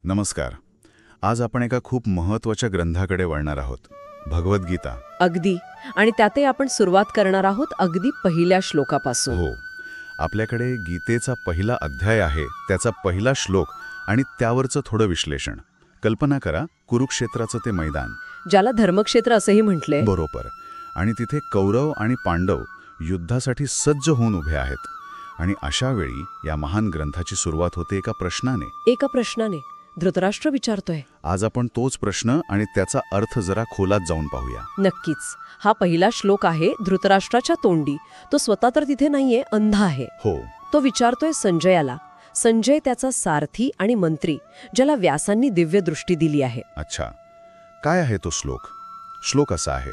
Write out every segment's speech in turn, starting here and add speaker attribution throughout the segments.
Speaker 1: नमस्कार. आज आपण एका खूप महत्त्वाच्या ग्रंथाकडे वळणार आहोत, भगवद्गीता.
Speaker 2: अगदी. आणि त्यातही आपण सुरुवात करणार आहोत अगदी पहिल्या श्लोकापासून.
Speaker 1: हो, आपल्याकडे गीतेचा पहिला अध्याय आहे, त्याचा पहिला श्लोक आणि त्यावरचं थोडं विश्लेषण. कल्पना करा, कुरुक्षेत्राचं ते मैदान,
Speaker 2: ज्याला धर्मक्षेत्र असंही म्हटलंय.
Speaker 1: बरोबर. आणि तिथे कौरव आणि पांडव युद्धासाठी सज्ज होऊन उभे आहेत. आणि अशा वेळी या महान ग्रंथाची सुरुवात होते एका प्रश्नाने. धृतराष्ट्र विचारतोय. आज आपण तोच प्रश्न आणि त्याचा अर्थ जरा खोलात जाऊन पाहूया.
Speaker 2: नक्कीच. हा पहिला श्लोक आहे धृतराष्ट्राच्या तोंडी. तो स्वतः तर तिथे नाहीये, अंध आहे.
Speaker 1: हो.
Speaker 2: तो विचारतोय संजयाला. संजय त्याचा सारथी आणि मंत्री, ज्याला व्यासांनी दिव्य दृष्टी दिली आहे.
Speaker 1: अच्छा, काय आहे तो श्लोक? श्लोक असा आहे: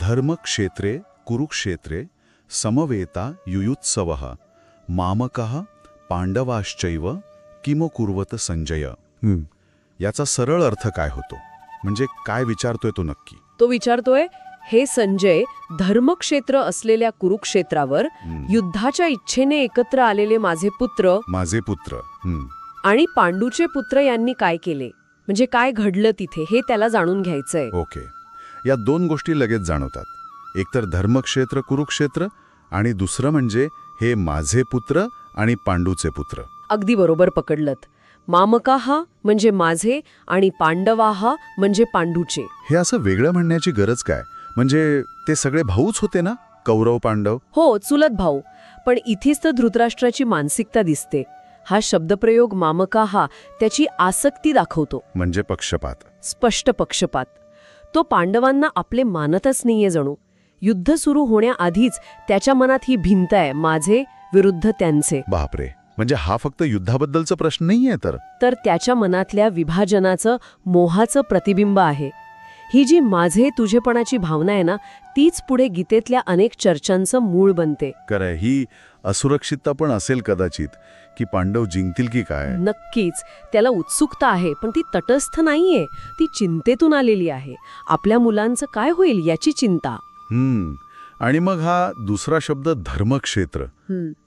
Speaker 1: धर्मक्षेत्रे कुरुक्षेत्रे समवेता युयुत्सवः मामकः पांडवाश्चैव किम कुर्वत संजय. याचा सरळ अर्थ काय होतो? म्हणजे काय विचारतोय तो नक्की?
Speaker 2: तो विचारतोय, हे संजय, धर्मक्षेत्र असलेल्या कुरुक्षेत्रावर युद्धाच्या इच्छेने एकत्र आलेले माझे पुत्र आणि पांडूचे पुत्र यांनी काय केले, म्हणजे काय घडलं तिथे, हे त्याला जाणून घ्यायचंय.
Speaker 1: ओके. या दोन गोष्टी लगेच जाणवतात. एकतर धर्मक्षेत्र कुरुक्षेत्र आणि दुसरं म्हणजे हे माझे पुत्र आणि पांडूचे पुत्र.
Speaker 2: अगदी बरोबर पकडलत. मामकाः म्हणजे माझे आणि पांडवाः म्हणजे पांडूचे.
Speaker 1: हे असं वेगळं म्हणण्याची गरज काय? म्हणजे ते सगळे भाऊच होते ना, कौरव पांडव?
Speaker 2: हो, चुलत भाऊ. पण इथेच तर धृतराष्ट्राची मानसिकता दिसते. हा शब्दप्रयोग मामकाः त्याची आसक्ती दाखवतो.
Speaker 1: म्हणजे पक्षपात,
Speaker 2: स्पष्ट पक्षपात. तो पांडवांना आपले मानतच नाहीये जणू. युद्ध सुरू होण्याआधीच त्याच्या मनात ही भिंत आहे, माझे विरुद्ध त्यांचे.
Speaker 1: बापरे. म्हणजे हा फक्त युद्धाबद्दलचा प्रश्न नाहीये, तर
Speaker 2: त्याच्या मनातल्या विभाजनाचं, मोहाचं प्रतिबिंब आहे. ही जी माझे तुझेपणाची भावना आहे ना, तीच पुढे गीतेतल्या अनेक चर्चांचं मूळ बनते.
Speaker 1: खरंय. ही असुरक्षितता पण असेल कदाचित, की पांडव जिंकतील की काय.
Speaker 2: नक्कीच. त्याला उत्सुकता आहे, पण ती तटस्थ नाहीये. ती चिंतेतून आलेली आहे. आपल्या मुलांचं काय होईल याची चिंता.
Speaker 1: आणि मग हा दुसरा शब्द धर्मक्षेत्र,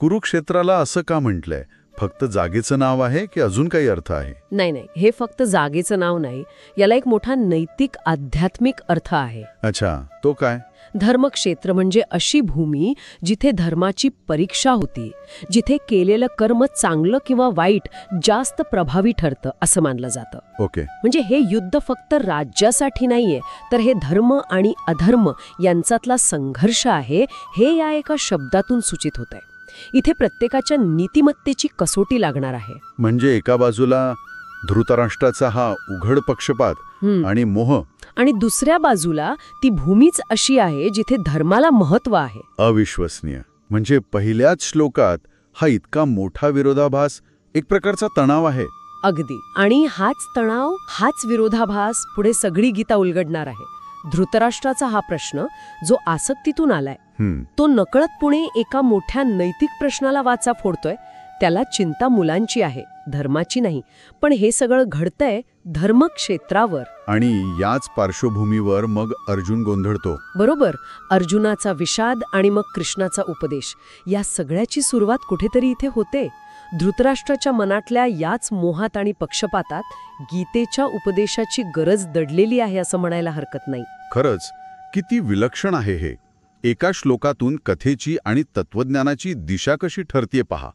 Speaker 1: कुरुक्षेत्राला असं का म्हटलंय? फक्त जागेचं नाव आहे की अजून काही अर्थ आहे?
Speaker 2: नाही, हे फक्त जागेचं नाव नाही. याला एक मोठा नैतिक आध्यात्मिक अर्थ आहे.
Speaker 1: अच्छा, तो काय?
Speaker 2: धर्मक्षेत्र म्हणजे अशी भूमी जिथे धर्माची परीक्षा होती, जिथे केलेलं कर्म चांगलं किंवा वाईट जास्त प्रभावी ठरतं असं मानलं जातं.
Speaker 1: ओके.
Speaker 2: म्हणजे हे युद्ध फक्त राज्यासाठी नाहीये, तर हे धर्म आणि अधर्म यांच्यातला संघर्ष आहे, हे या एका शब्दातून सूचित होतंय. इथे प्रत्येकाच्या नीतिमत्तेची कसोटी लागणार आहे.
Speaker 1: म्हणजे एका बाजूला धृतराष्ट्राचा हा उघड पक्षपात आणि मोह,
Speaker 2: आणि दुसऱ्या बाजूला ती भूमीच अशी आहे जिथे धर्माला महत्व आहे.
Speaker 1: अविश्वसनीय. म्हणजे पहिल्याच श्लोकात हा इतका मोठा विरोधाभास, एक प्रकारचा तणाव आहे.
Speaker 2: अगदी. आणि हाच तणाव, हाच विरोधाभास पुढे सगळी गीता उलगडणार आहे. धृतराष्ट्राचा हा प्रश्न जो आसक्तीतून आलाय, तो नकळतपणे एका मोठ्या नैतिक प्रश्नाला वाचा फोडतोय. त्याला चिंता मुलांची आहे, धर्माची नाही. पण हे सगळं घडतंय धर्मक्षेत्रावर.
Speaker 1: आणि याच पार्श्वभूमीवर मग अर्जुन गोंधळतो.
Speaker 2: बरोबर. अर्जुनाचा विषाद आणि मग कृष्णाचा उपदेश, या सगळ्याची सुरुवात कुठेतरी इथे होते. धृतराष्ट्राच्या मनातल्या याच मोहात आणि पक्षपातात गीतेच्या उपदेशाची गरज दडलेली आहे असं म्हणायला हरकत नाही.
Speaker 1: खरंच किती विलक्षण आहे हे. एका श्लोकातून कथेची आणि तत्वज्ञानाची दिशा कशी ठरतेय पहा.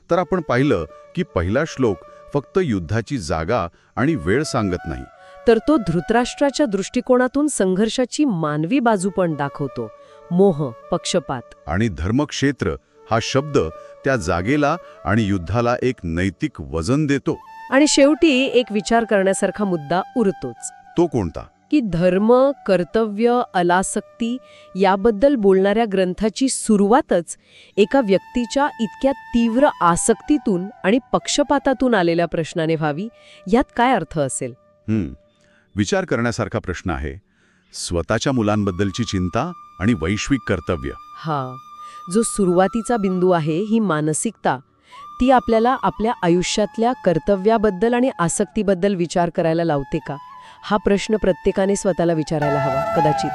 Speaker 1: तर आपण पाहिलं की पहिला श्लोक फक्त युद्धाची जागा आणि वेळ सांगत नाही,
Speaker 2: तर तो धृतराष्ट्राच्या दृष्टिकोनातून संघर्षाची मानवी बाजू पण दाखवतो. मोह, पक्षपात
Speaker 1: आणि धर्मक्षेत्र हा शब्द त्या जागेला आणि युद्धाला एक नैतिक वजन देतो.
Speaker 2: आणि शेवटी एक विचार करण्यासारखा मुद्दा उरतोच.
Speaker 1: तो कोणता?
Speaker 2: की धर्म, कर्तव्य, अलासक्ती याबद्दल बोलणाऱ्या ग्रंथाची सुरुवातच एका व्यक्तीच्या इतक्या तीव्र आसक्तीतून आणि पक्षपातातून आलेल्या प्रश्नाने व्हावी. यात काय अर्थ असेल?
Speaker 1: विचार करण्यासारखा प्रश्न आहे. स्वतःच्या मुलांबद्दलची चिंता आणि वैश्विक कर्तव्य.
Speaker 2: जो सुरुवातीचा बिंदू आहे, ही मानसिकता, ती आपल्याला आपल्या आयुष्यातल्या कर्तव्याबद्दल आणि आसक्तीबद्दल विचार करायला लावते का? हा प्रश्न प्रत्येकाने स्वतःला विचारायला हवा कदाचित.